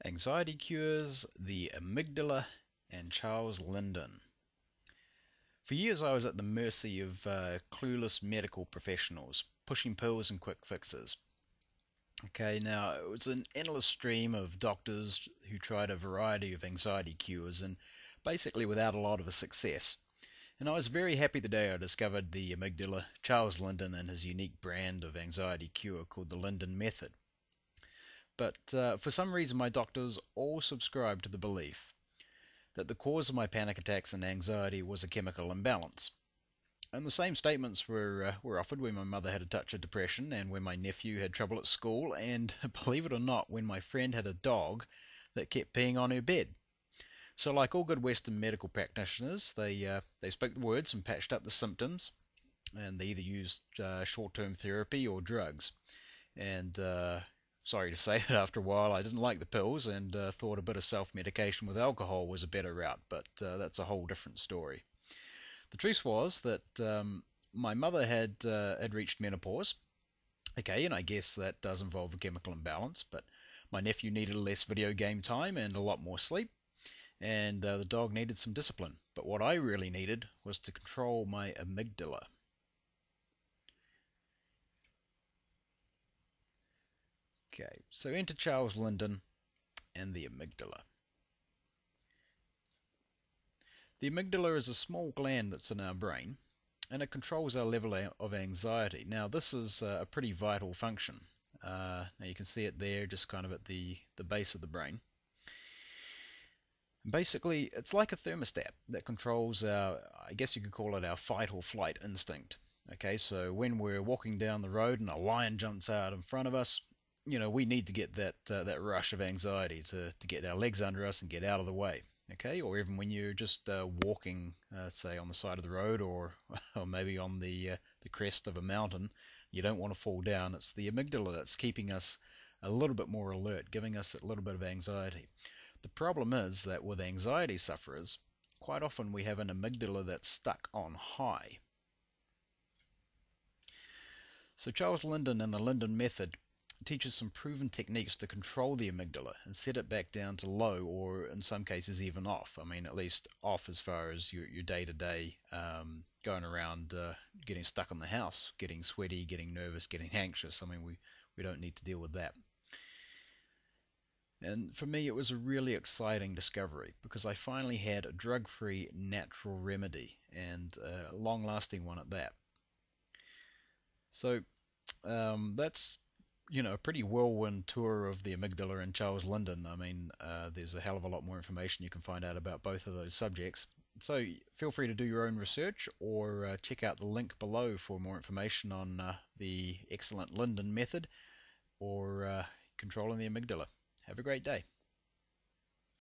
Anxiety Cures, the Amygdala, and Charles Linden. For years I was at the mercy of clueless medical professionals, pushing pills and quick fixes. Okay, now it was an endless stream of doctors who tried a variety of anxiety cures and basically without a lot of success. And I was very happy the day I discovered the amygdala, Charles Linden, and his unique brand of anxiety cure called the Linden method. But for some reason, my doctors all subscribed to the belief that the cause of my panic attacks and anxiety was a chemical imbalance. And the same statements were offered when my mother had a touch of depression, and when my nephew had trouble at school, and believe it or not, when my friend had a dog that kept peeing on her bed. So, like all good Western medical practitioners, they spoke the words and patched up the symptoms, and they either used short-term therapy or drugs. And sorry to say that after a while I didn't like the pills and thought a bit of self-medication with alcohol was a better route, but that's a whole different story. The truth was that my mother had reached menopause. Okay, and I guess that does involve a chemical imbalance, but my nephew needed less video game time and a lot more sleep, and the dog needed some discipline. But what I really needed was to control my amygdala. Okay, so enter Charles Linden and the amygdala. The amygdala is a small gland that's in our brain, and it controls our level of anxiety. Now, this is a pretty vital function. Now you can see it there, just kind of at the base of the brain. Basically, it's like a thermostat that controls our, I guess you could call it our fight or flight instinct. Okay, so when we're walking down the road and a lion jumps out in front of us, we need to get that rush of anxiety to get our legs under us and get out of the way. Okay, or even when you're just walking, say on the side of the road, or or maybe on the crest of a mountain, you don't want to fall down. It's the amygdala that's keeping us a little bit more alert, giving us a little bit of anxiety. The problem is that with anxiety sufferers, quite often we have an amygdala that's stuck on high. So Charles Linden and the Linden method teaches some proven techniques to control the amygdala and set it back down to low, or in some cases even off. I mean, at least off as far as your day-to-day going around getting stuck in the house, getting sweaty, getting nervous, getting anxious. I mean, we don't need to deal with that. And for me, it was a really exciting discovery because I finally had a drug-free natural remedy, and a long-lasting one at that. So that's a pretty whirlwind tour of the amygdala and Charles Linden. I mean, there's a hell of a lot more information you can find out about both of those subjects. So feel free to do your own research, or check out the link below for more information on the excellent Linden method, or controlling the amygdala. Have a great day.